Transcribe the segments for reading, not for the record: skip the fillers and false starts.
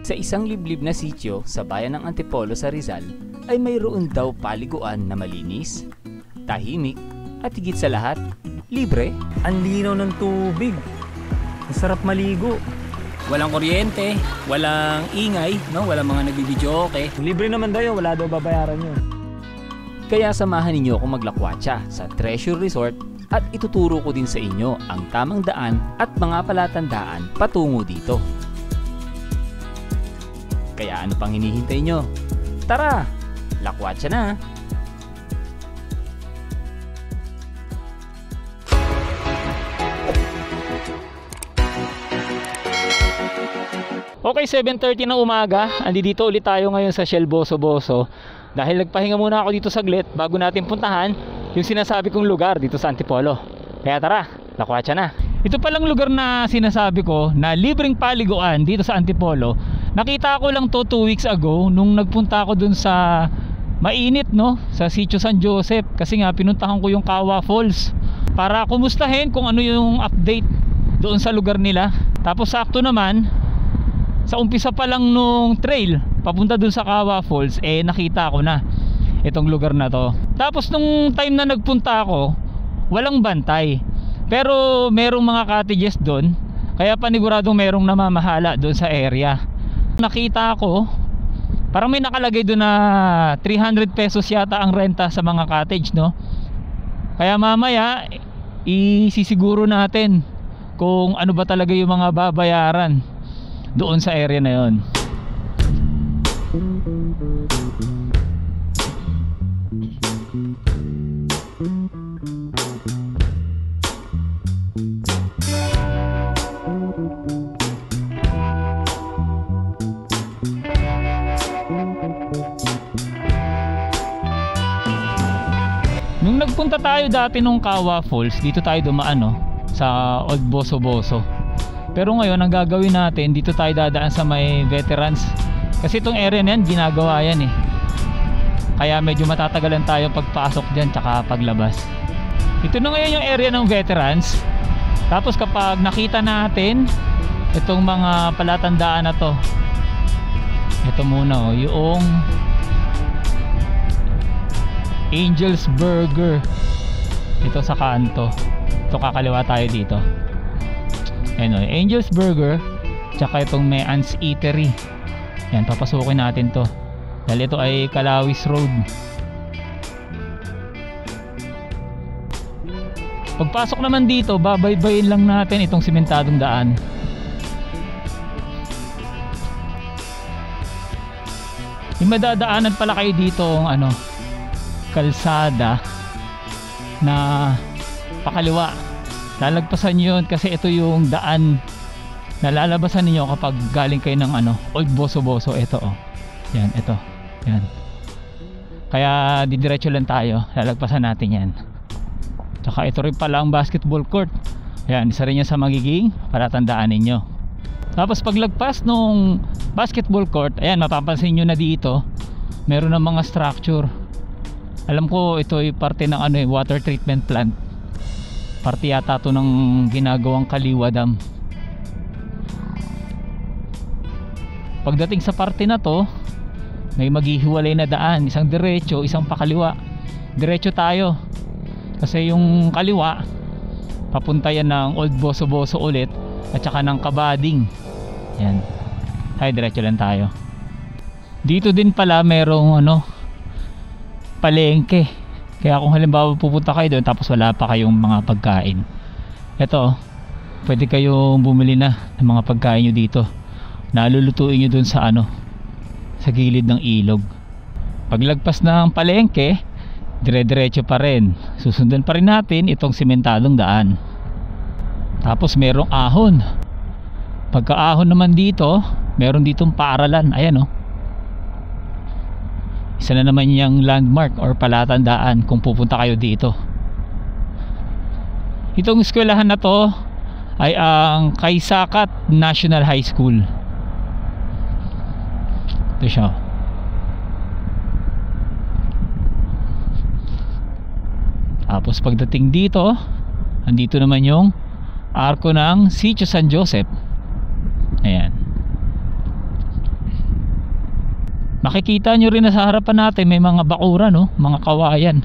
Sa isang liblib na sitio sa bayan ng Antipolo sa Rizal ay mayroon daw paliguan na malinis, tahimik at higit sa lahat, libre. Ang linaw ng tubig. Masarap maligo. Walang kuryente, walang ingay, no? Walang mga nagbibidyoke. Libre naman daw yun, wala daw babayaran yun. Kaya samahan ninyo akong maglakwatsa sa Treasure Resort at ituturo ko din sa inyo ang tamang daan at mga palatandaan patungo dito. Kaya ano pang hinihintay nyo? Tara, lakwatsa na! Okay, 7:30 ng umaga. Andito ulit tayo ngayon sa Shell Boso Boso. Dahil nagpahinga muna ako dito saglit bago natin puntahan yung sinasabi kong lugar dito sa Antipolo. Kaya tara, lakwatsa na. Ito palang lugar na sinasabi ko na libreng paliguan dito sa Antipolo. Nakita ko lang to 2 weeks ago nung nagpunta ako dun sa mainit, no, sa Sitio San Joseph. Kasi nga pinuntahan ko yung Kawa Falls para kumustahin kung ano yung update doon sa lugar nila. Tapos sakto naman, sa umpisa pa lang nung trail papunta dun sa Kawa Falls, nakita ko na itong lugar na to. Tapos nung time na nagpunta ako, walang bantay, pero merong mga cottages dun, kaya paniguradong merong namamahala dun sa area. Nakita ko parang may nakalagay dun na 300 pesos yata ang renta sa mga cottage, no? Kaya mamaya isisiguro natin kung ano ba talaga yung mga babayaran doon sa area na yon. Nung nagpunta tayo dati nung Kawa Falls, dito tayo dumaan, no, sa Old Boso Boso. Pero ngayon ang gagawin natin, dito tayo dadaan sa may veterans. Kasi itong area na yan, ginagawa yan Kaya medyo matatagalan tayo pagpasok dyan tsaka paglabas. Ito na ngayon yung area ng veterans. Tapos kapag nakita natin itong mga palatandaan na to, ito muna, yung Angel's Burger. Ito sa kanto. Ito kakaliwa tayo dito. Ayun, Angel's Burger. Tsaka itong Means Eatery. Yan, papasukin natin to dahil ito ay Kalawis Road. Pagpasok naman dito, babaybayin lang natin itong simentadong daan. Yung madadaanan pala kayo dito ang kalsada na pakaliwa. Lalagpasan yun kasi ito yung daan na lalabasan ninyo kapag galing kayo ng Old Boso Boso. Ito yan, ito yan. Kaya didiretso lang tayo, lalagpasan natin yan. Tsaka ito rin pala ang basketball court. Yan, isa rin yan sa magiging palatandaan ninyo. Tapos paglagpas nung basketball court, ayan, mapapansin nyo na dito meron ng mga structure. Alam ko ito ay parte ng water treatment plant. Parte yata to ng ginagawang Kaliwa Dam. Pagdating sa parte na to, may maghihiwalay na daan, isang diretso, isang pakaliwa. Diretso tayo kasi yung kaliwa papunta yan ng Old Boso Boso ulit at saka ng Kabading. Yan, tayo diretso lang tayo. Dito din pala merong palengke. Kaya kung halimbawa pupunta kayo doon tapos wala pa kayong mga pagkain, eto, pwede kayong bumili na ng mga pagkain nyo dito. Nalulutuin nyo doon sa sa gilid ng ilog. Paglagpas ng palengke, dire-diretso pa rin. Susundan pa rin natin itong simentadong daan. Tapos merong ahon. Pagka-ahon naman dito, meron ditong paaralan. Ayan isa na naman yung landmark or palatandaan kung pupunta kayo dito. Itong eskwelahan na to ay ang Kaysakat National High School. Ito siya. Tapos pagdating dito, andito naman yung arko ng Sitio San Joseph. Ayan. Makikita nyo rin na sa harapan natin may mga bakuran, no? Mga kawayan.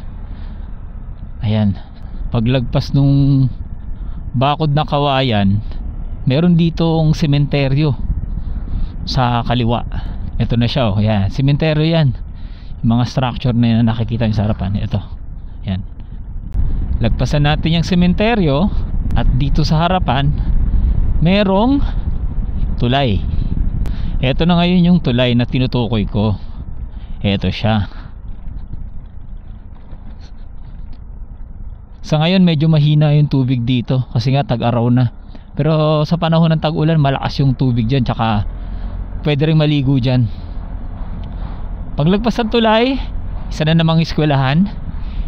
Ayan, paglagpas nung bakod na kawayan, meron ditong sementeryo sa kaliwa. Ito na siya, oh. Ayan, sementeryo yan. Yung mga structure na yan nakikita nyo sa harapan. Ito, ayan. Lagpasan natin yung sementeryo at dito sa harapan merong tulay. Ito na ngayon yung tulay na tinutukoy ko. Ito siya. Sa ngayon medyo mahina yung tubig dito kasi nga tag-araw na. Pero sa panahon ng tag-ulan malakas yung tubig dyan, tsaka pwede rin maligo dyan. Paglagpas ng tulay, isa na namang eskwelahan.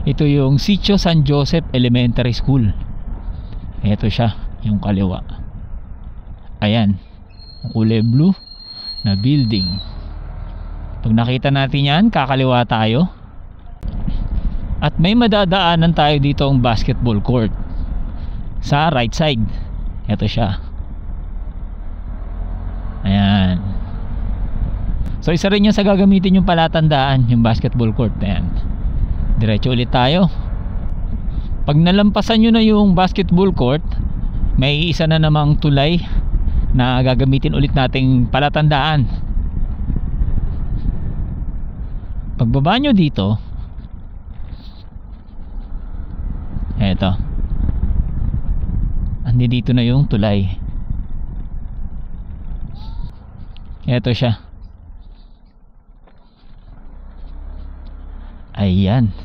Ito yung Sitio San Joseph Elementary School. Ito siya, yung kaliwa. Ayan, kulay blue na building. Pag nakita natin yan, kakaliwa tayo. At may madadaanan tayo dito ang basketball court sa right side. Ito siya. Ayan. So isa rin yung sa gagamitin yung palatandaan, yung basketball court. Ayan. Diretso ulit tayo. Pag nalampasan nyo na yung basketball court, may isa na namang tulay na gagamitin ulit nating palatandaan. Pagbaba nyo dito, eto, andi dito na yung tulay. Eto siya. Ayan.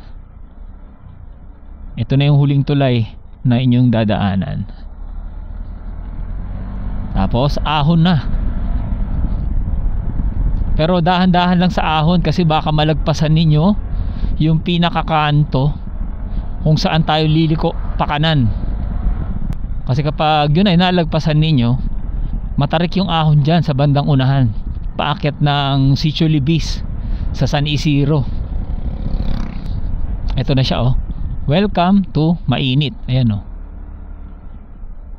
Ito na yung huling tulay na inyong dadaanan. Tapos ahon na. Pero dahan-dahan lang sa ahon kasi baka malagpasan ninyo yung pinakakanto kung saan tayo liliko pakanan. Kasi kapag yun ay nalagpasan ninyo, matarik yung ahon dyan sa bandang unahan, paakyat ng Sitio Libis sa San Isidro. Ito na siya, oh. Welcome to Mainit. Ayan, oh.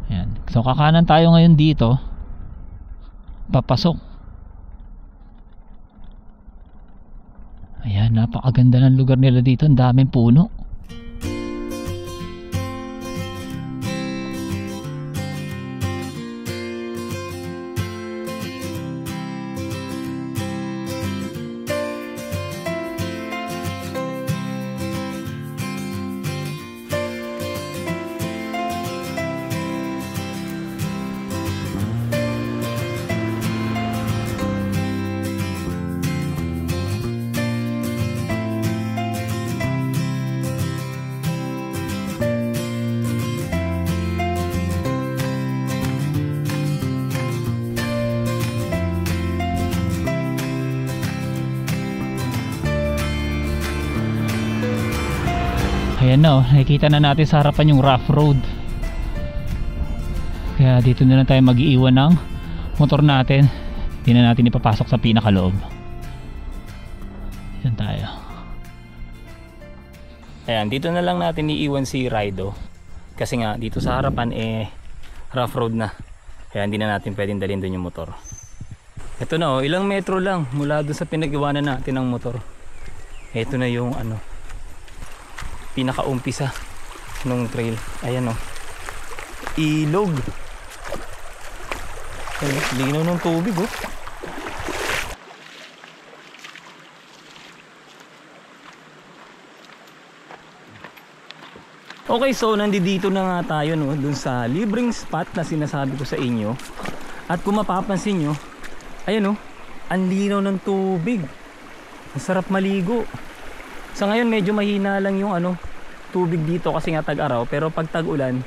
Ayan. So kakanan tayo ngayon dito, papasok. Ayan, napakaganda ng lugar nila dito, ang daming puno. Ayan na, oh, nakikita na natin sa harapan yung rough road. Kaya dito na lang tayo mag-iiwan ng motor natin. Hindi na natin ipapasok sa pinakaloob. Ayan tayo. Ayan, dito na lang natin iiwan si Rido. Kasi nga, dito sa harapan rough road na. Kaya hindi na natin pwedeng dalhin doon yung motor. Ito na, oh, ilang metro lang mula doon sa pinag-iwanan natin ng motor. Ito na yung pinakaumpisa nung trail. Ayan, oh, ilog. Ayan, linaw ng tubig, oh. Okay, so nandito na nga tayo, no, dun sa libreng spot na sinasabi ko sa inyo. At kung mapapansin nyo, ayan, oh, ang linaw ng tubig. Masarap maligo. Sa ngayon medyo mahina lang yung tubig dito kasi nga tag-araw, pero pag tag-ulan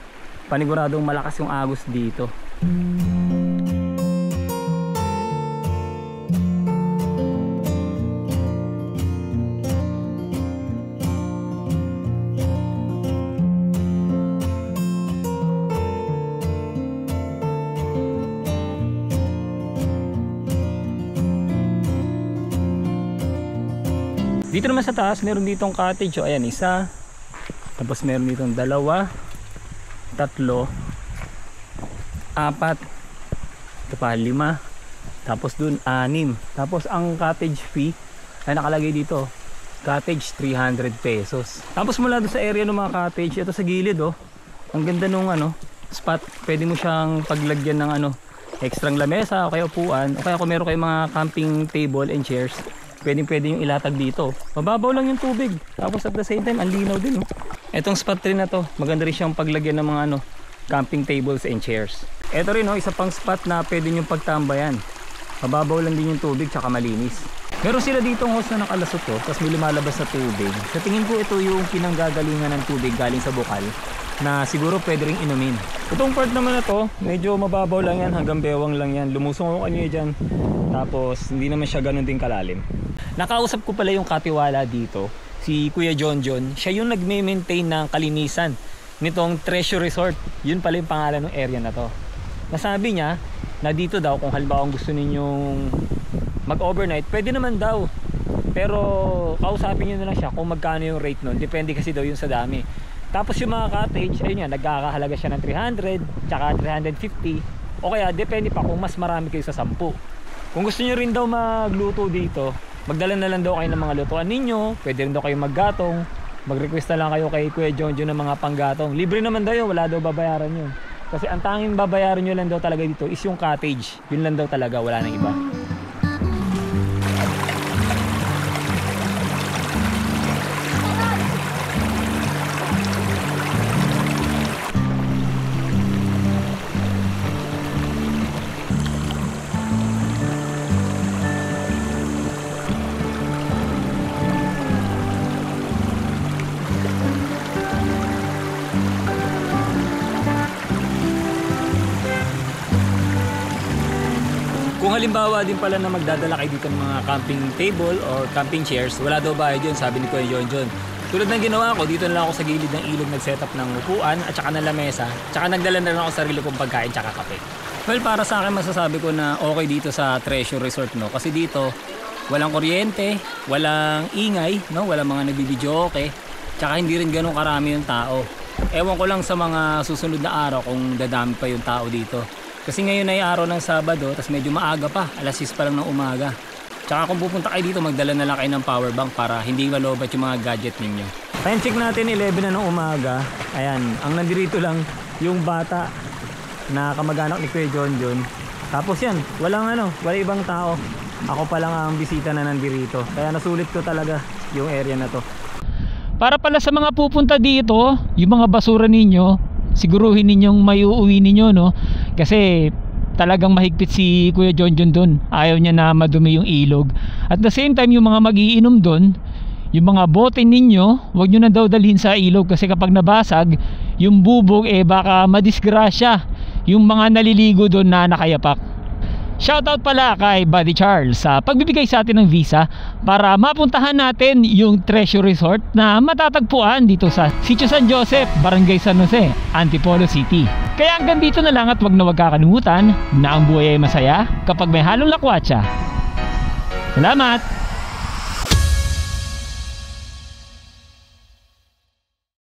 paniguradong malakas yung agos dito. Dito naman sa taas, meron ditong cottage. O, ayan, isa. Tapos meron ditong 2, 3, 4. Ito pa, 5. Tapos dun, 6. Tapos ang cottage fee ay nakalagay dito, cottage 300 pesos. Tapos mula doon sa area ng mga cottage, ito sa gilid oh, ang ganda nung spot. Pwede mo siyang paglagyan ng extrang lamesa o kaya upuan, o kaya kung meron kayong mga camping table and chairs, pwede yung ilatag dito. Mababaw lang yung tubig, tapos at the same time ang linaw din oh. Etong spot rin na to, maganda rin siyang paglagyan ng mga camping tables and chairs. Ito rin isa pang spot na pwede nyo pagtambayan. Mababaw lang din yung tubig, tsaka malinis. Meron sila ditong hose na nakalasot to, tapos may lumalabas na tubig. Sa tingin ko ito yung pinanggagalingan ng tubig galing sa bukal, na siguro pwede ring inumin. Itong part naman na to, medyo mababaw lang yan, hanggang bewang lang yan. Lumusong ako kanina dyan, tapos hindi naman siya ganun din kalalim. Nakausap ko pala yung katiwala dito, si Kuya John. Siya yung nagme-maintain ng kalinisan nitong Treasure Resort. Yun pala yung pangalan ng area na to. Nasabi niya na dito daw, kung halimbawa gusto ninyong mag-overnight, pwede naman daw. Pero kausapin nyo na lang siya kung magkano yung rate nun. Depende kasi daw yun sa dami. Tapos yung mga cottage, ayun yan, nagkakahalaga siya ng 300 tsaka 350, o kaya depende pa kung mas marami kayo sa 10. Kung gusto nyo rin daw magluto dito, magdala na lang daw kayo ng mga lutuan ninyo. Pwede rin daw kayo maggatong, mag-request na lang kayo kay Kuya John ng mga panggatong. Libre naman daw yun, wala daw babayaran yun. Kasi ang tanging babayaran nyo lang daw talaga dito is yung cottage. Yun lang daw talaga, wala nang iba. Kung halimbawa din pala na magdadala kayo dito ng mga camping table or camping chairs, wala daw bayad yun, sabi ni Kuya John. Tulad ng ginawa ko, dito na lang ako sa gilid ng ilog nag-setup ng upuan at saka ng lamesa, tsaka nagdala na lang ako sarili kong pagkain tsaka kape. Well, para sa akin masasabi ko na okay dito sa Treasure Resort, no? Kasi dito walang kuryente, walang ingay, no? Walang mga nagbibidyoke, tsaka hindi rin ganun karami yung tao. Ewan ko lang sa mga susunod na araw kung dadami pa yung tao dito. Kasi ngayon ay araw ng Sabado, tapos medyo maaga pa, alas 6 pa lang ng umaga. Tsaka kung pupunta kayo dito, magdala na lang kayo ng power bank para hindi malobat yung mga gadget ninyo. Time check natin, 11 na ng umaga. Ayan, ang nandirito lang yung bata na kamag-anak ni Kuya John. Tapos yan, walang ibang tao. Ako pa lang ang bisita na nandirito. Kaya nasulit ko talaga yung area na to. Para pala sa mga pupunta dito, yung mga basura ninyo, siguruhin ninyong may uuwi ninyo, no? Kasi talagang mahigpit si Kuya John doon. Ayaw niya na madumi yung ilog. At the same time, yung mga magiinom doon, yung mga bote ninyo, huwag nyo na daw dalhin sa ilog, kasi kapag nabasag yung bubog, baka madisgrasya yung mga naliligo doon na nakayapak. Shoutout pala kay Buddy Charles sa pagbibigay sa atin ng visa para mapuntahan natin yung Treasure Resort na matatagpuan dito sa Sitio San Joseph, Barangay San Jose, Antipolo City. Kaya hanggang dito na lang, at wag na wag kakalimutan na ang buhay ay masaya kapag may halong lakwatsa. Salamat!